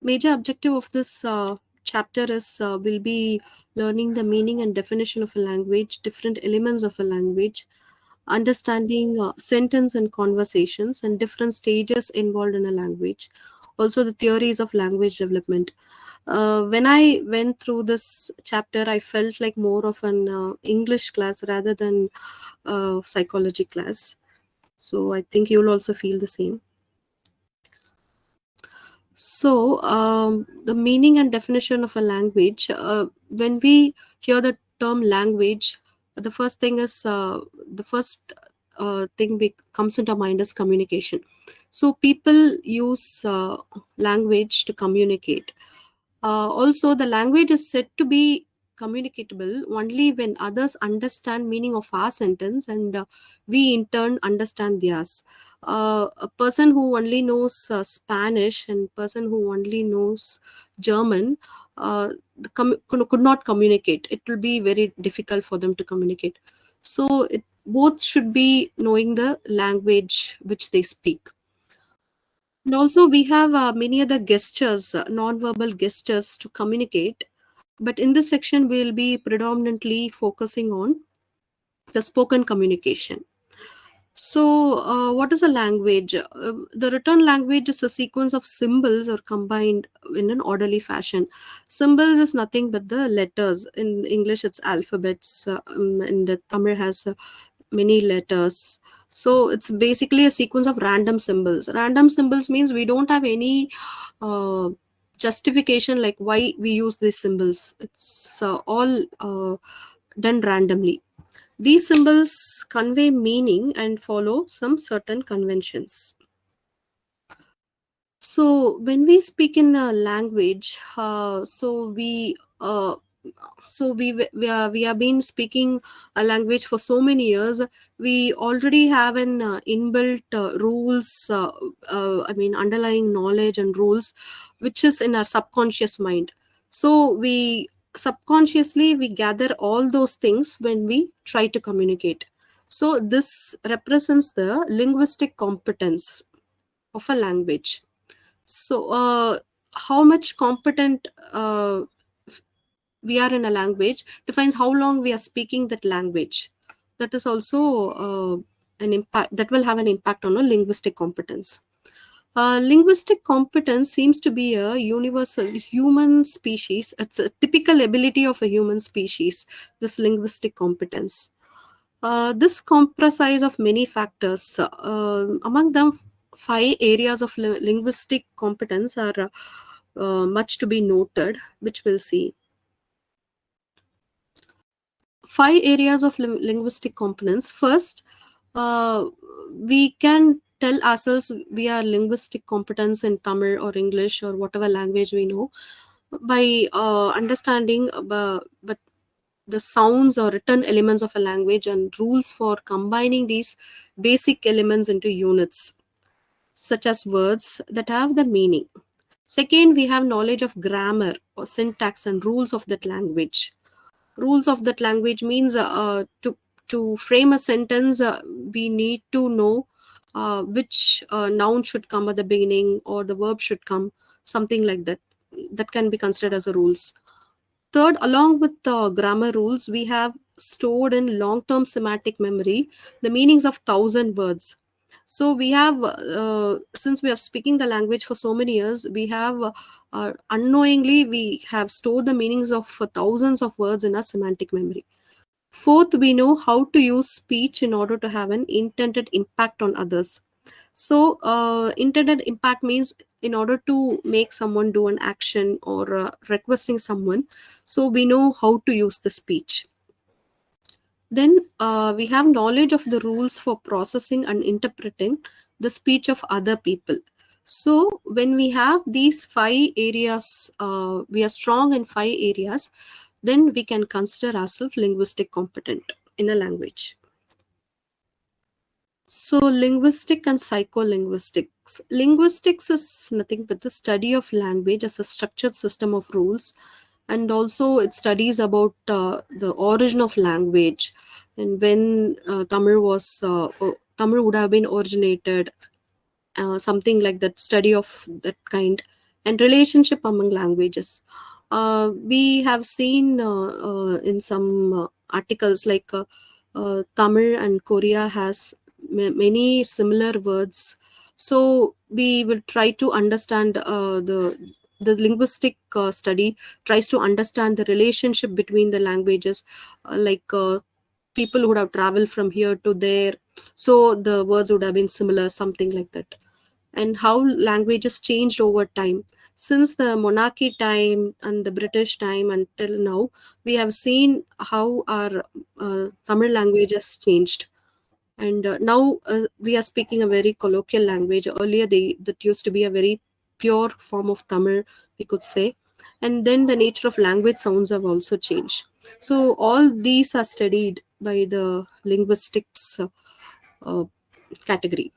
major objective of this chapter is will be learning the meaning and definition of a language, different elements of a language, understanding sentence and conversations, and different stages involved in a language. Also, the theories of language development. When I went through this chapter, I felt like more of an English class rather than psychology class. So I think you'll also feel the same. So, the meaning and definition of a language, when we hear the term language, the first thing is the first thing comes into mind is communication. So, people use language to communicate. Also, the language is said to be communicatable only when others understand meaning of our sentence and we in turn understand theirs. A person who only knows Spanish and person who only knows German could not communicate. It will be very difficult for them to communicate. So both should be knowing the language which they speak. And also, we have many other gestures, non-verbal gestures to communicate. But in this section, we'll be predominantly focusing on the spoken communication. So, what is a language? The written language is a sequence of symbols or combined in an orderly fashion. Symbols is nothing but the letters. In English, it's alphabets. And the Tamil has many letters. So it's basically a sequence of random symbols. Random symbols means we don't have any justification like why we use these symbols. It's all done randomly. These symbols convey meaning and follow some certain conventions. So when we speak in a language, we have been speaking a language for so many years. We already have an inbuilt rules, underlying knowledge and rules, which is in our subconscious mind. So we subconsciously we gather all those things when we try to communicate. So this represents the linguistic competence of a language. So, how much competent we are in a language defines how long we are speaking that language. That is also an impact that will have an impact on a linguistic competence. Linguistic competence seems to be a universal human species. It's a typical ability of a human species, this linguistic competence. This comprises of many factors. Among them, 5 areas of linguistic competence are much to be noted, which we'll see. 5 areas of linguistic competence. First, we can tell ourselves we are linguistic competence in Tamil or English or whatever language we know by understanding but the sounds or written elements of a language and rules for combining these basic elements into units, such as words that have the meaning. Second, we have knowledge of grammar or syntax and rules of that language. Rules of that language means to frame a sentence, we need to know which noun should come at the beginning or the verb should come, something like that. That can be considered as a rules. Third, along with the grammar rules, we have stored in long-term semantic memory the meanings of 1,000 words. So we have, since we are speaking the language for so many years, we have unknowingly we have stored the meanings of thousands of words in our semantic memory. Fourth, we know how to use speech in order to have an intended impact on others. So, intended impact means in order to make someone do an action or requesting someone, so we know how to use the speech. Then we have knowledge of the rules for processing and interpreting the speech of other people. So when we have these 5 areas, we are strong in 5 areas, then we can consider ourselves linguistic competent in a language. So, linguistic and psycholinguistics. Linguistics is nothing but the study of language as a structured system of rules, and also it studies about the origin of language and when Tamil would have been originated, something like that, study of that kind. And relationship among languages, we have seen in some articles like Tamil and Korea has many similar words. So we will try to understand the linguistic study tries to understand the relationship between the languages, people would have traveled from here to there, so the words would have been similar, something like that. And how languages changed over time since the monarchy time and the British time until now. We have seen how our Tamil language has changed, and now we are speaking a very colloquial language. Earlier that used to be a very pure form of Tamil, we could say. And then the nature of language sounds have also changed. So all these are studied by the linguistics uh, category.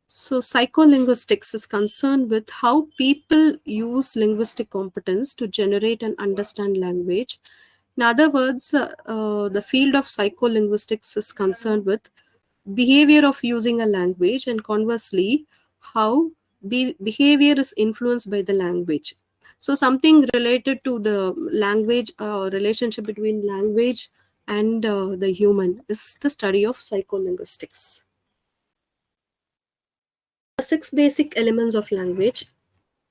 So, psycholinguistics is concerned with how people use linguistic competence to generate and understand language. In other words, the field of psycholinguistics is concerned with behavior of using a language, and conversely, how behavior is influenced by the language. So, something related to the language, relationship between language and the human is the study of psycholinguistics. Six basic elements of language.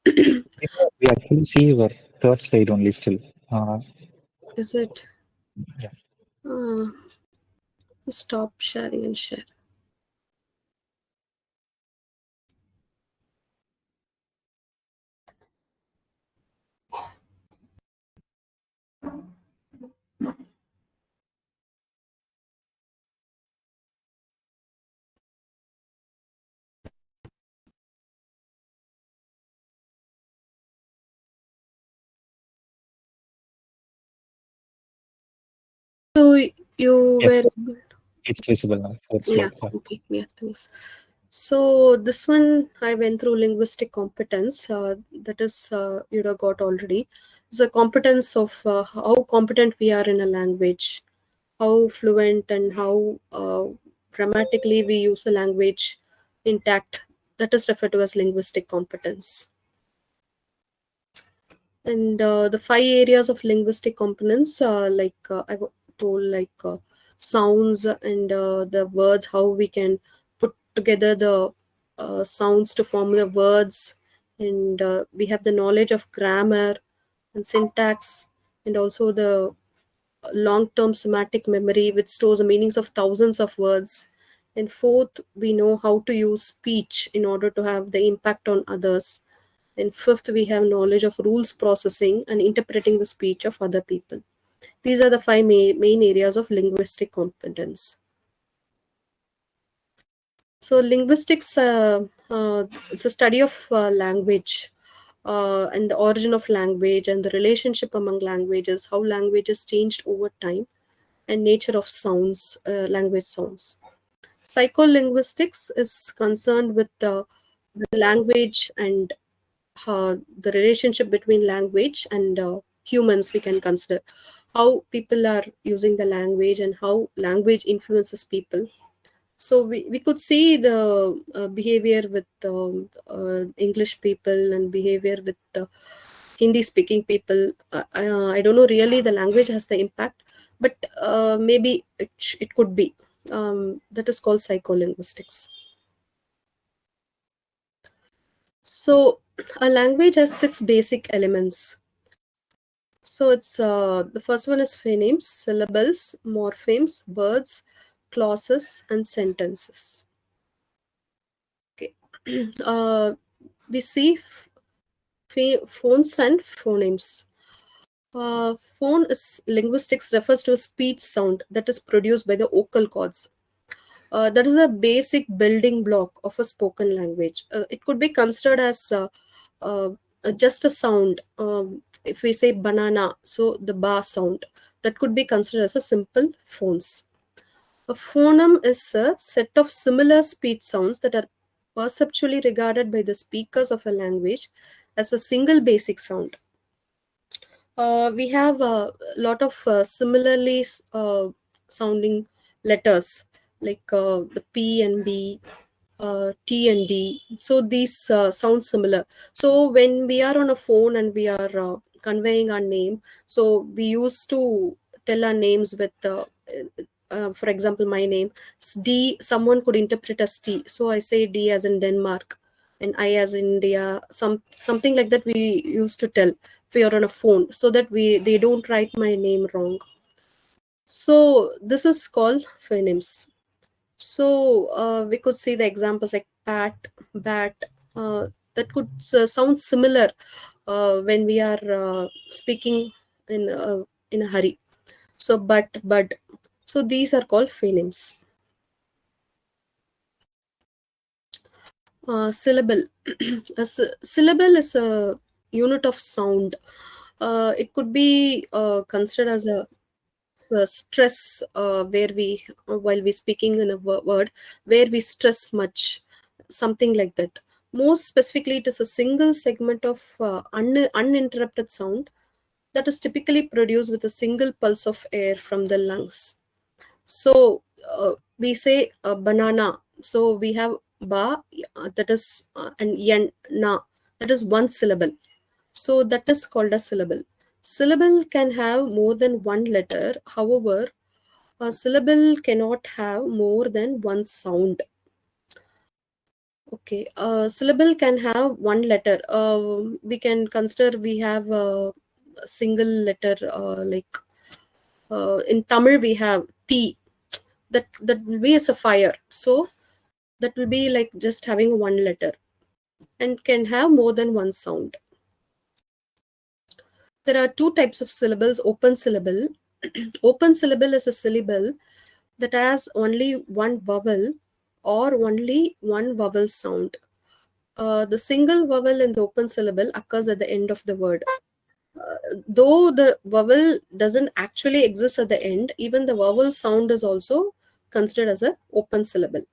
We actually see your third slide only still. Is it? Yeah. Uh, Stop sharing and share. So you were, Yes, it's visible now. Third yeah, slide. Yeah. okay, yeah, thanks. So this one I went through linguistic competence. That is, you know, got already. It's a competence of how competent we are in a language, how fluent and how grammatically we use the language intact. That is referred to as linguistic competence. And the five areas of linguistic components, told, sounds and the words, how we can put together the sounds to form the words. And we have the knowledge of grammar and syntax, and also the long-term semantic memory, which stores the meanings of thousands of words. And fourth, we know how to use speech in order to have the impact on others. And fifth, we have knowledge of rules processing and interpreting the speech of other people. These are the five main areas of linguistic competence. So, linguistics is a study of language and the origin of language and the relationship among languages, how languages changed over time, and nature of sounds, language sounds. Psycholinguistics is concerned with the language and the relationship between language and humans. We can consider how people are using the language and how language influences people. So we could see the behavior with English people and behavior with Hindi speaking people. I don't know really the language has the impact, but maybe it could be. That is called psycholinguistics. So a language has six basic elements. So it's the first one is phonemes, syllables, morphemes, words, clauses, and sentences. Okay. We see phones and phonemes. Phone is linguistics refers to a speech sound that is produced by the vocal cords. That is a basic building block of a spoken language. It could be considered as uh, just a sound. If we say banana, so the ba sound, that could be considered as a simple phones. A phoneme is a set of similar speech sounds that are perceptually regarded by the speakers of a language as a single basic sound. We have a lot of similarly sounding letters like the P and B, T and D. So these sound similar. So when we are on a phone and we are conveying our name, so we used to tell our names with, for example, my name D. Someone could interpret as T. So I say D as in Denmark, and I as in India. Something like that we used to tell if we are on a phone, so that they don't write my name wrong. So this is called phonemes. So we could see the examples like pat, bat, that could sound similar when we are speaking in a hurry. So but, bud. So these are called phonemes. Syllable. Syllable is a unit of sound. It could be considered as a stress, where we while we speaking in a word, where we stress much, something like that. More specifically, it is a single segment of uninterrupted sound that is typically produced with a single pulse of air from the lungs. So we say banana, so we have ba, that is and yan, na, that is one syllable. So that is called a syllable. Syllable can have more than one letter. However, a syllable cannot have more than one sound. Okay, a syllable can have one letter. We can consider we have a single letter, like in Tamil we have T. That will be as a fire. So that will be like just having one letter and can have more than one sound. There are two types of syllables. Open syllable. Open syllable is a syllable that has only one vowel or only one vowel sound. The single vowel in the open syllable occurs at the end of the word. Though the vowel doesn't actually exist at the end, even the vowel sound is also considered as a open syllable.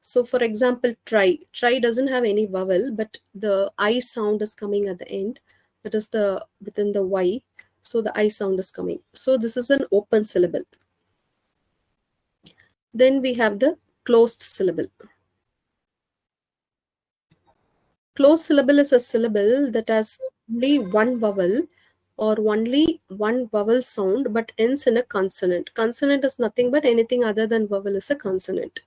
So for example, try. Try doesn't have any vowel, but the I sound is coming at the end. That is the within the Y. So the I sound is coming. So this is an open syllable. Then we have the closed syllable. Closed syllable is a syllable that has only one vowel or only one vowel sound but ends in a consonant. Consonant is nothing but anything other than vowel is a consonant.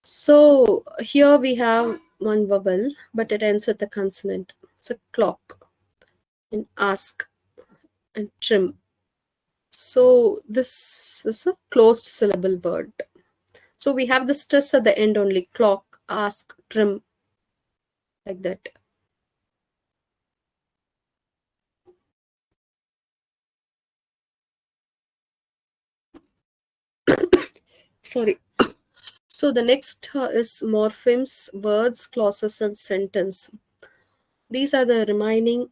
So here we have one vowel, but it ends with a consonant. It's a clock, and ask, and trim. So this is a closed syllable word. So we have the stress at the end only: clock, ask, trim, like that. Sorry. So the next is morphemes, words, clauses, and sentence. These are the remaining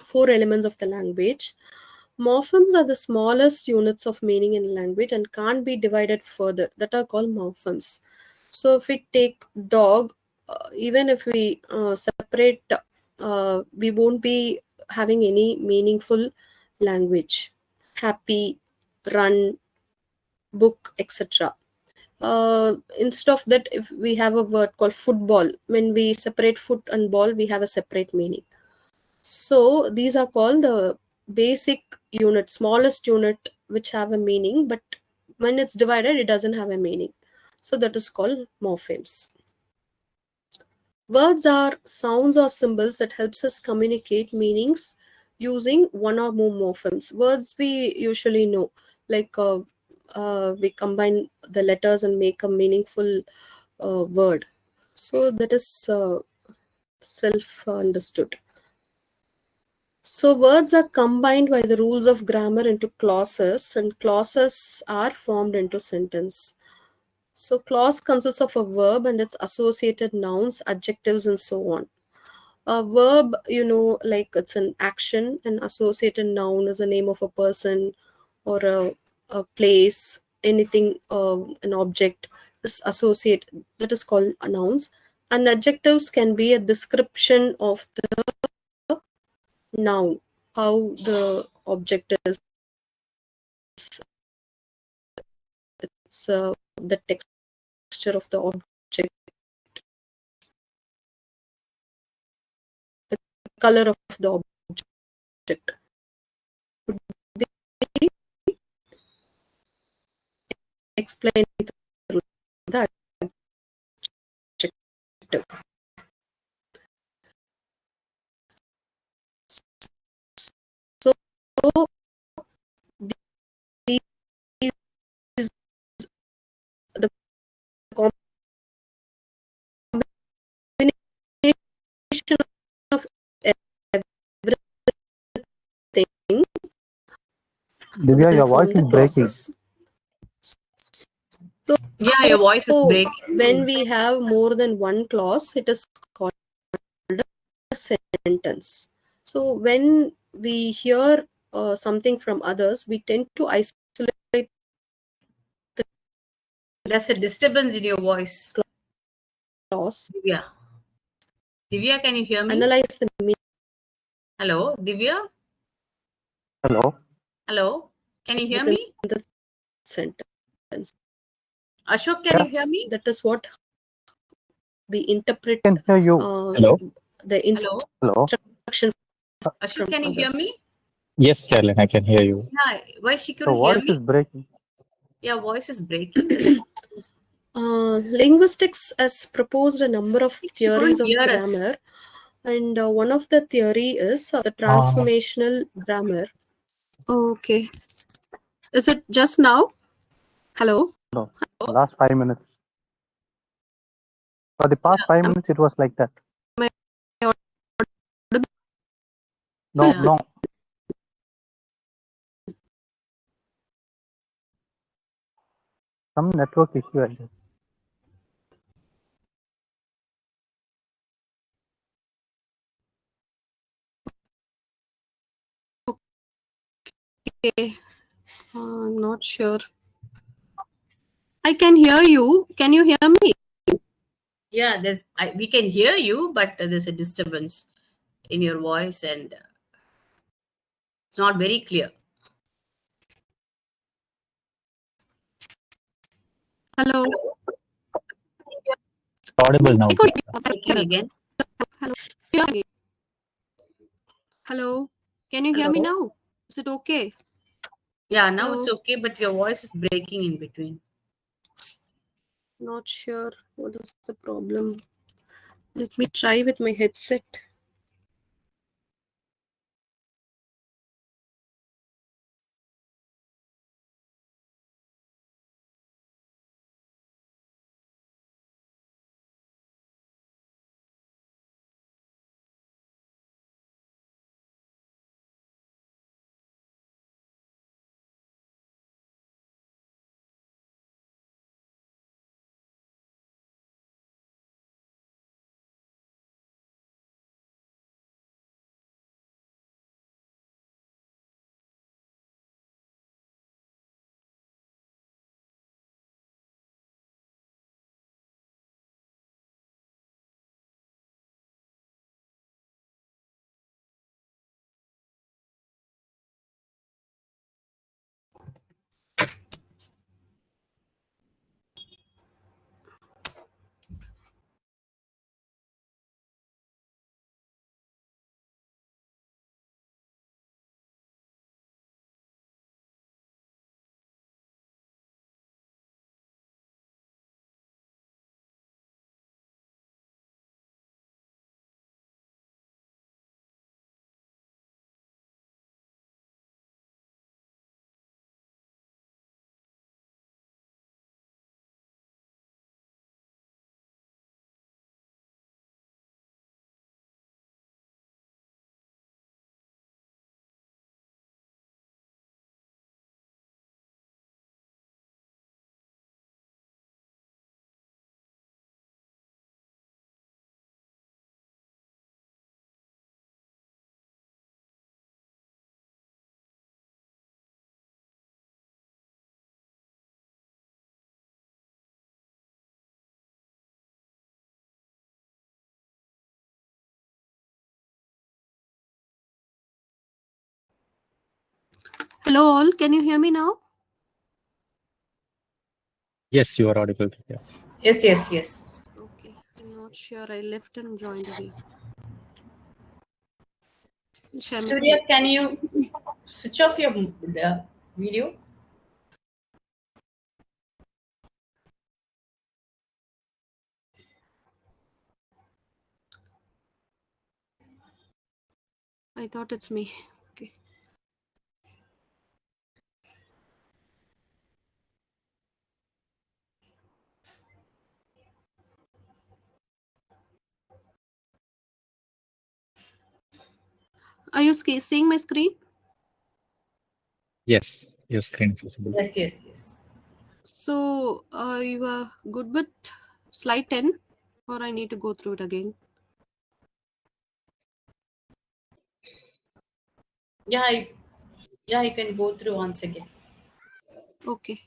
four elements of the language. Morphemes are the smallest units of meaning in language and can't be divided further. That are called morphemes. So if we take dog, even if we separate, we won't be having any meaningful language. Happy, run, book, etc. Instead of that, if we have a word called football, when we separate foot and ball, we have a separate meaning. So these are called the basic unit, smallest unit, which have a meaning, but when it's divided, it doesn't have a meaning. So that is called morphemes. Words are sounds or symbols that helps us communicate meanings using one or more morphemes. Words we usually know, like we combine the letters and make a meaningful word. So that is self understood. So words are combined by the rules of grammar into clauses, and clauses are formed into sentence. So clause consists of a verb and its associated nouns, adjectives, and so on. A verb, like it's an action, an associated noun is a name of a person or a place, anything, an object is associate, that is called nouns. And adjectives can be a description of the noun, how the object is, it's the texture of the object, color of the object. Could we explain through the adjective? So these the combination of everything Divya, will your voice form is the breaking. clauses. Yeah, your voice is So breaking. when we have more than one clause, it is called a sentence. So when we hear something from others, we tend to isolate There's a disturbance in your voice. clause, Divya. Divya, can you hear me? analyze the meaning Hello, Divya? Hello? Hello? Can you hear within me? the sentence. Ashok, can you hear me? That is what we interpret I can hear you. Hello? the Hello? Hello? instruction Ashok, from can you hear me? others. Yes, Carolyn, I can hear you. Yeah, why she Your couldn't hear voice me? is breaking. Yeah, voice is breaking. There's a disturbance. Linguistics has proposed a number of She theories couldn't of hear us. grammar, and one of the theory is the transformational grammar. Okay. Is it just now? Hello? No, last 5 minutes. For the past 5 minutes, it was like that. Am I audible? No, Yeah. no. Some network issue, I guess. Okay. I'm not sure. I can hear you. Can you hear me? Yeah, we can hear you, but there's a disturbance in your voice and it's not very clear. Hello? Audible now. I could Speaking again. Hello? Hear me? Hello? Can you hear me Hello? now? Is it okay? Yeah, now Hello? it's okay, but your voice is breaking in between. Not sure what is the problem. Let me try with my headset. Hello all, can you hear me now? Yes, you are audible. Yeah. Yes, yes, yes. Okay, I'm not sure. I left and joined again. Share my Surya, screen. can you switch off your video? I thought it's me. Okay. Are you seeing my screen? Yes, your screen is visible. Yes, yes, yes. So you are good with slide 10, or I need to go through it again? Yeah, you can go through once again. Okay.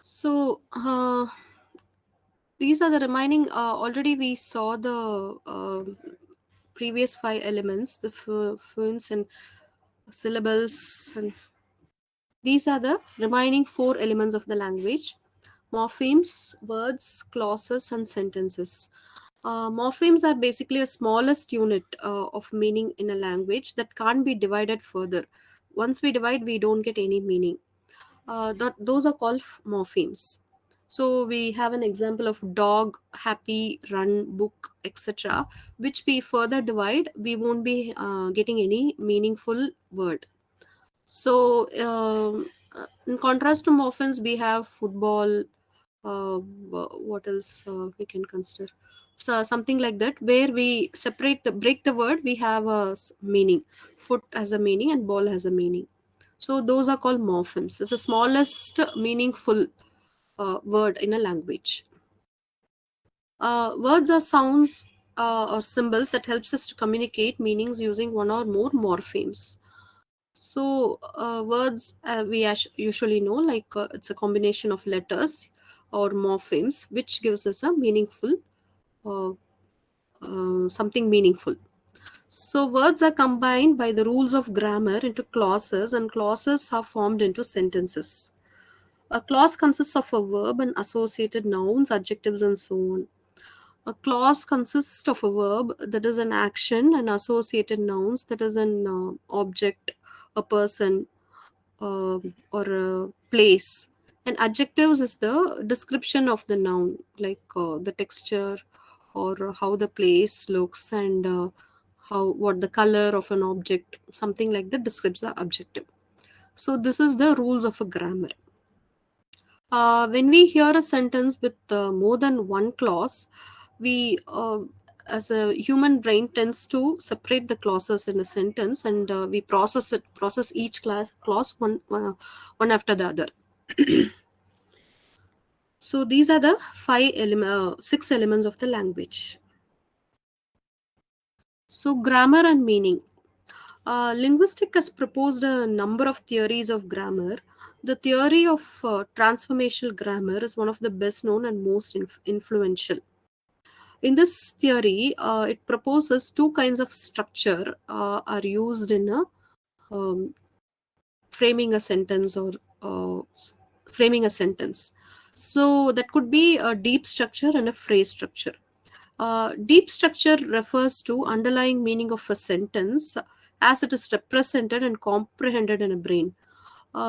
So these are the remaining. Already we saw the previous 5 elements, the phonemes and syllables, and these are the remaining 4 elements of the language: morphemes, words, clauses, and sentences. Morphemes are basically a smallest unit of meaning in a language that can't be divided further. Once we divide, we don't get any meaning. Those are called morphemes. So we have an example of dog, happy, run, book, etc., which we further divide, we won't be getting any meaningful word. So in contrast to morphemes, we have football. What else we can consider? So something like that, where we break the word, we have a meaning. Foot has a meaning and ball has a meaning. So those are called morphemes. It's the smallest meaningful word in a language. Words are sounds or symbols that helps us to communicate meanings using one or more morphemes. So words we usually know, like it's a combination of letters or morphemes, which gives us a meaningful uh, something meaningful. So words are combined by the rules of grammar into clauses, and clauses are formed into sentences. A clause consists of a verb and associated nouns, adjectives, and so on. A clause consists of a verb, that is an action, and associated nouns, that is an object, a person, or a place. And adjectives is the description of the noun, like the texture or how the place looks, and how what the color of an object, something like that describes the objective. So this is the rules of a grammar. When we hear a sentence with more than one clause, we as a human brain tends to separate the clauses in a sentence, and we process each clause one after the other. So these are the 6 elements of the language. So grammar and meaning. Linguistic has proposed a number of theories of grammar. The theory of transformational grammar is one of the best known and most influential. In this theory, it proposes 2 kinds of structure are used in um, framing a sentence, or framing a sentence. So that could be a deep structure and a phrase structure. Deep structure refers to underlying meaning of a sentence as it is represented and comprehended in a brain.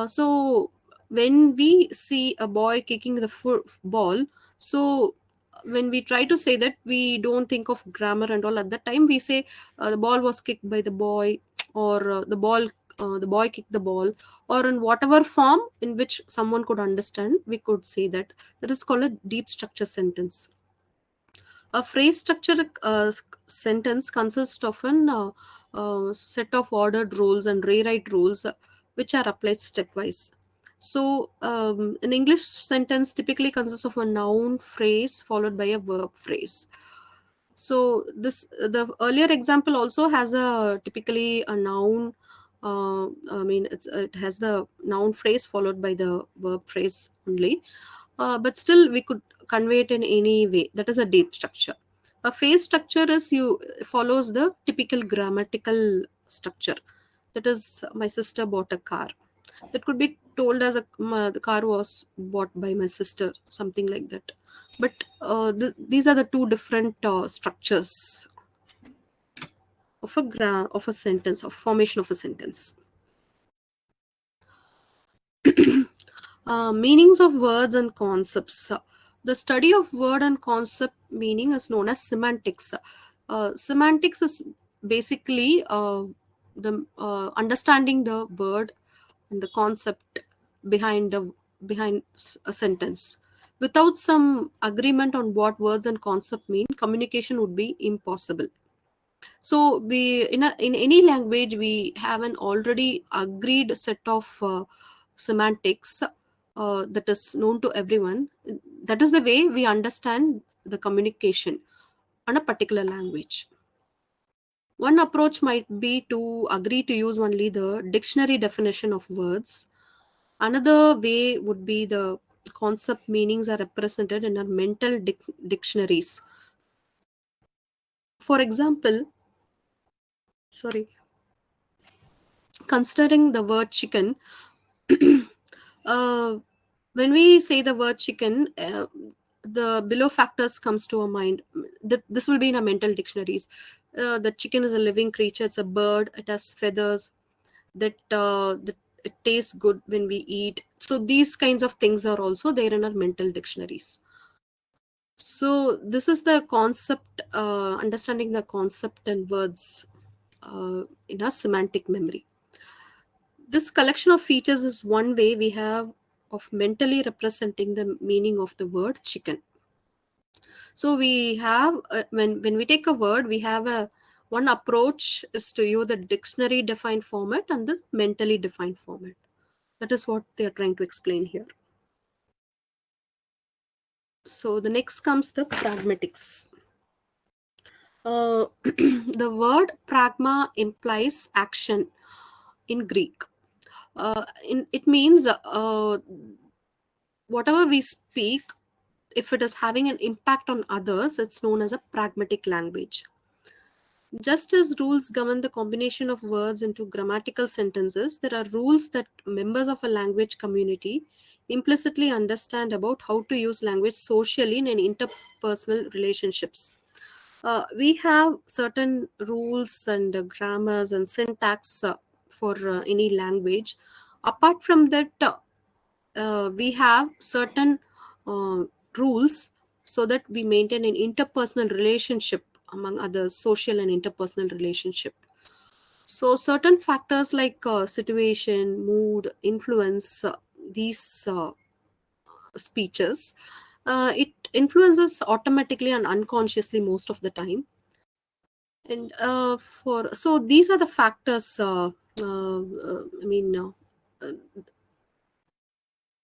So when we see a boy kicking the ball, so when we try to say that, we don't think of grammar and all. At that time we say the ball was kicked by the boy, or the boy kicked the ball, or in whatever form in which someone could understand, we could say that. That is called a deep structure sentence. A phrase structure sentence consists of an set of ordered rules and rewrite rules which are applied stepwise. So, an English sentence typically consists of a noun phrase followed by a verb phrase. So, the earlier example also has a typically a noun. It has the noun phrase followed by the verb phrase only, but still we could convey it in any way. That is a deep structure. A phase structure is you follows the typical grammatical structure. That is, my sister bought a car. That could be told as the car was bought by my sister, something like that. But these are the two different structures of a sentence, of formation of a sentence. Meanings of words and concepts. The study of word and concept meaning is known as semantics. Semantics is basically the understanding the word and the concept behind a sentence. Without some agreement on what words and concept mean, communication would be impossible. So we in any language we have an already agreed set of semantics that is known to everyone. That is the way we understand the communication on a particular language. One approach might be to agree to use only the dictionary definition of words. Another way would be the concept meanings are represented in our mental dictionaries. For example, considering the word chicken, when we say the word chicken, the below factors comes to our mind. This will be in our mental dictionaries. The chicken is a living creature. It's a bird. It has feathers. That it tastes good when we eat. So these kinds of things are also there in our mental dictionaries. So this is the concept, understanding the concept and words in our semantic memory. This collection of features is one way we have of mentally representing the meaning of the word chicken. So we have when we take a word, we have one approach is to use the dictionary defined format and this mentally defined format. That is what they are trying to explain here. So the next comes the pragmatics. The word pragma implies action in Greek. It means whatever we speak, if it is having an impact on others, it's known as a pragmatic language. Just as rules govern the combination of words into grammatical sentences, there are rules that members of a language community implicitly understand about how to use language socially in interpersonal relationships. We have certain rules and grammars and syntax for any language. Apart from that, we have certain rules so that we maintain an interpersonal relationship among others, social and interpersonal relationship. So certain factors like situation, mood, influence these speeches. It influences automatically and unconsciously most of the time. And so these are the factors.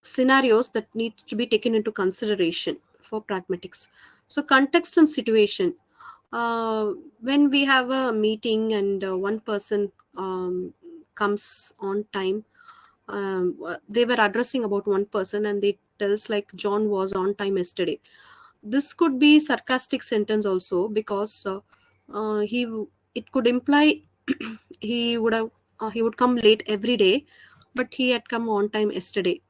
Scenarios that need to be taken into consideration for pragmatics. So context and situation. When we have a meeting and one person comes on time, they were addressing about one person and they tells like John was on time yesterday. This could be sarcastic sentence also because it could imply he would come late every day, but he had come on time yesterday.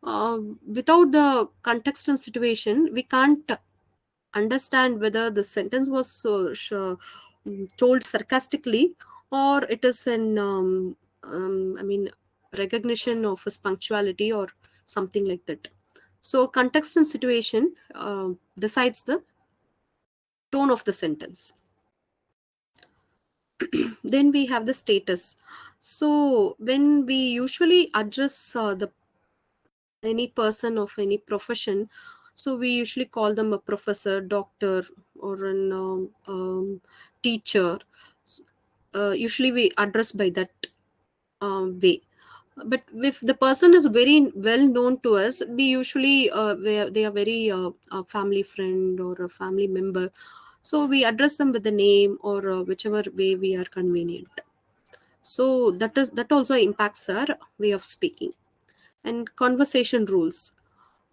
Without the context and situation, we can't understand whether the sentence was told sarcastically or it is an recognition of his punctuality or something like that. So context and situation decides the tone of the sentence. Then we have the status. So when we usually address any person of any profession, so we usually call them a professor, doctor, or an teacher. Usually we address by that way. But if the person is very well known to us, we usually they are very a family friend or a family member, so we address them with the name or whichever way we are convenient. So that also impacts our way of speaking. And conversation rules.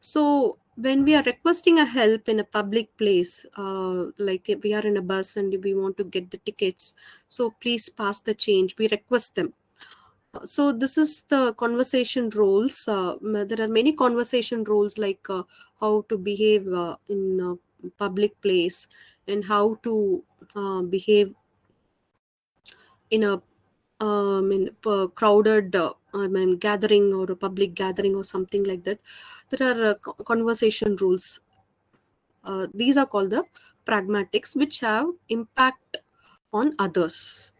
So when we are requesting a help in a public place, like if we are in a bus and we want to get the tickets, so please pass the change, we request them. So this is the conversation roles. There are many conversation roles, like how to behave in a public place, and how to behave in a crowded gathering, or a public gathering, or something like that. There are conversation rules. These are called the pragmatics, which have impact on others.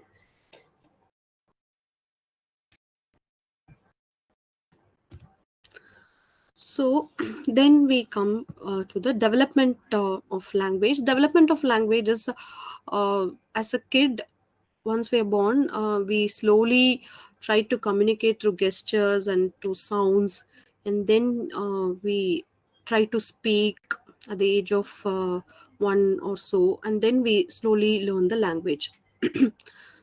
So then we come to the development of language. Development of language is, as a kid, once we are born, we slowly try to communicate through gestures and to sounds, and then we try to speak at the age of 1 or so, and then we slowly learn the language.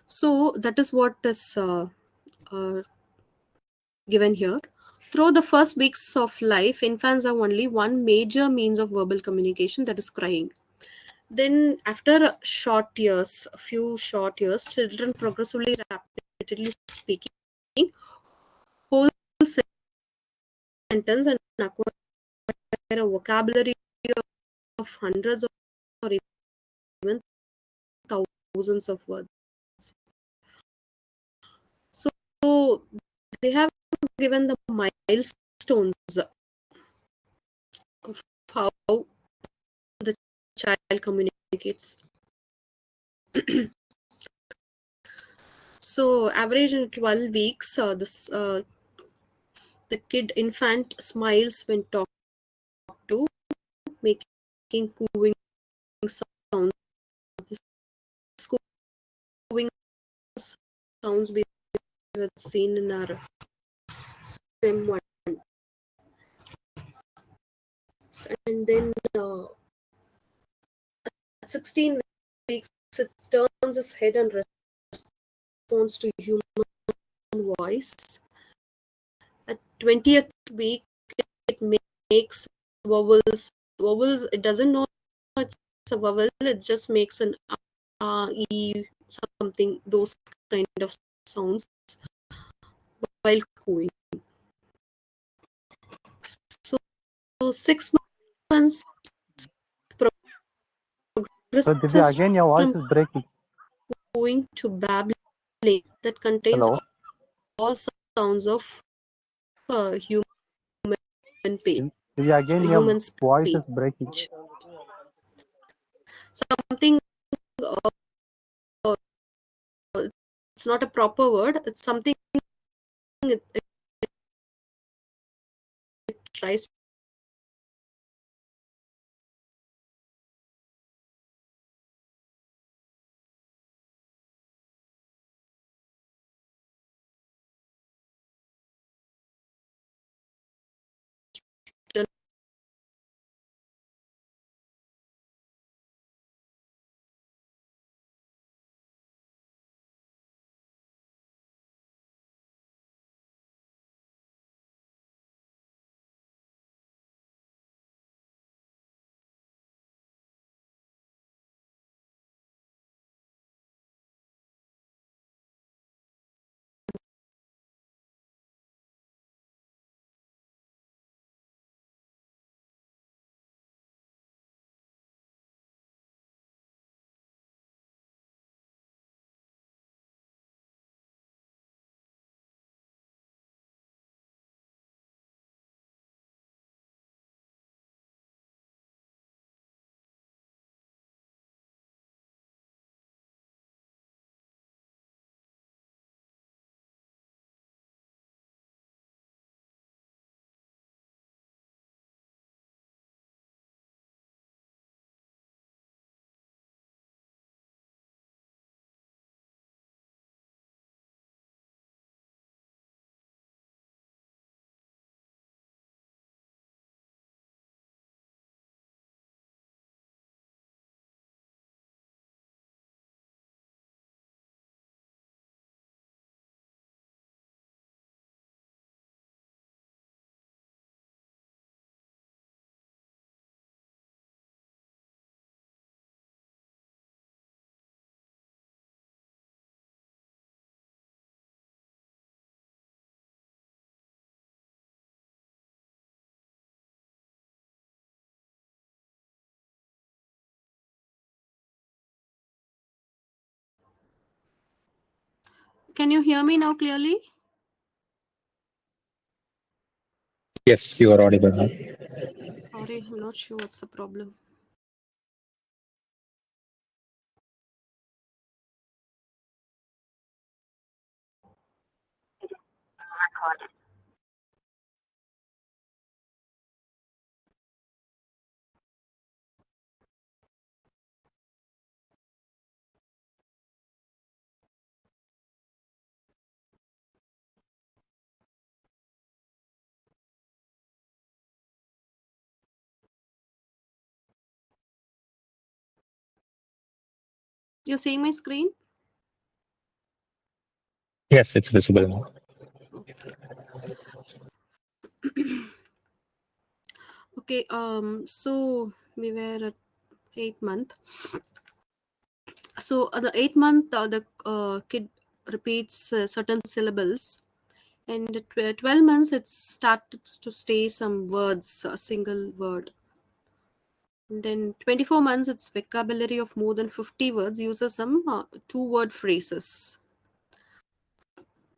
So that is what is uh, given here. Through the first weeks of life, infants have only one major means of verbal communication, that is crying. Then, after a few short years, children progressively rapidly speaking whole sentence and acquire a vocabulary of hundreds or even thousands of words. So they have given the milestones of how the child communicates. So average in 12 weeks, the infant smiles when talked to, making cooing sounds. This cooing sounds we have seen in our SEM 1. And then at 16 weeks, it turns its head and responds to human voice. At 20th week, it makes vowels. Vowels, it doesn't know it's a vowel, it just makes an e, something, those kind of sounds while cooing. So 6 months So Divya, progresses again your voice from is breaking. cooing to babbling, that contains Hello. all sounds of human page, Divya, again your human voice is speech. breaking. Something, it's not a proper word, it's something it tries to Can you hear me now clearly? Yes, you are audible now. Sorry, I'm not sure what's the problem. You're seeing my screen? Yes, it's visible now. Okay. Okay, so we were at 8th month. So the 8th month, the kid repeats certain syllables, and at 12 months it started to say some words, a single word. And then 24 months, its vocabulary of more than 50 words uses some 2-word phrases.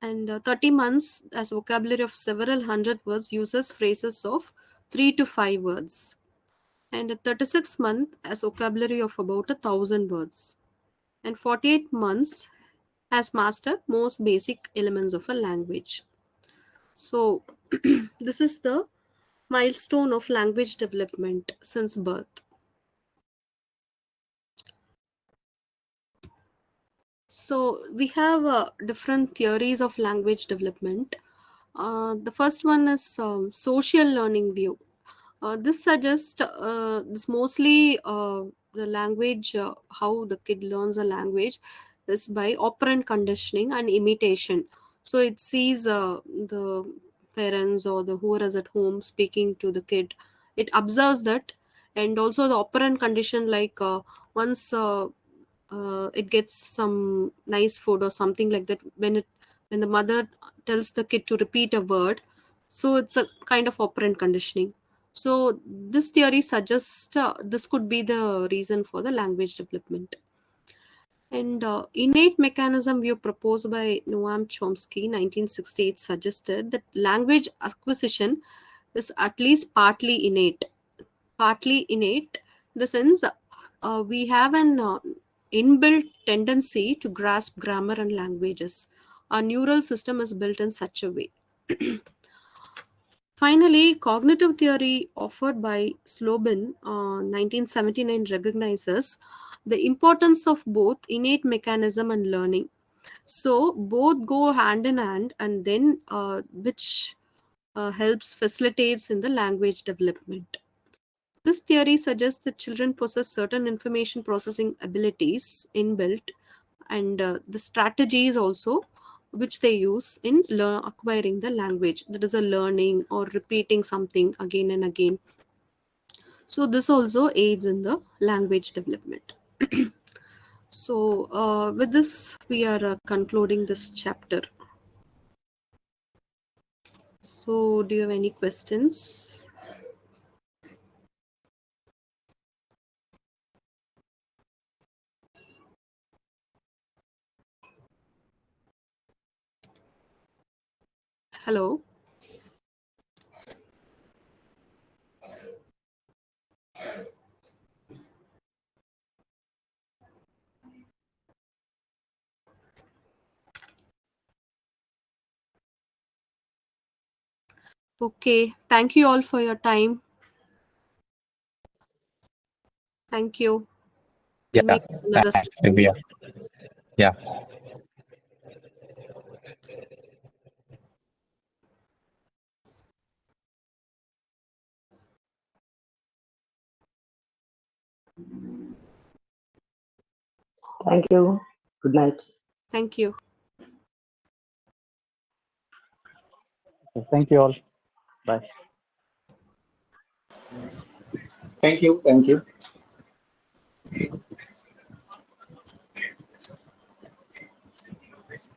And 30 months, as vocabulary of several hundred words, uses phrases of 3 to 5 words. And at 36 months, as vocabulary of about 1,000 words. And 48 months has mastered most basic elements of a language. So this is the milestone of language development since birth. So we have different theories of language development. The first one is social learning view. This suggests this mostly the language, how the kid learns a language is by operant conditioning and imitation. So it sees the parents or the whoever is at home speaking to the kid. It observes that, and also the operant condition, like once it gets some nice food or something like that, when the mother tells the kid to repeat a word, so it's a kind of operant conditioning. So this theory suggests this could be the reason for the language development. And innate mechanism view proposed by Noam Chomsky 1968 suggested that language acquisition is at least partly innate. Partly innate in the sense we have an inbuilt tendency to grasp grammar and languages. Our neural system is built in such a way. Finally, cognitive theory offered by Slobin 1979 recognizes the importance of both innate mechanism and learning. So both go hand in hand, and then which helps facilitates in the language development. This theory suggests that children possess certain information processing abilities inbuilt, and the strategies also which they use in acquiring the language, that is a learning or repeating something again and again. So this also aids in the language development. So with this we are concluding this chapter. So do you have any questions? Hello. Okay, thank you all for your time. Thank you. We'll Yeah, make another thanks, session. Divya. Yeah. Thank you. Good night. Thank you. Thank you all. Bye. Thank you. Thank you.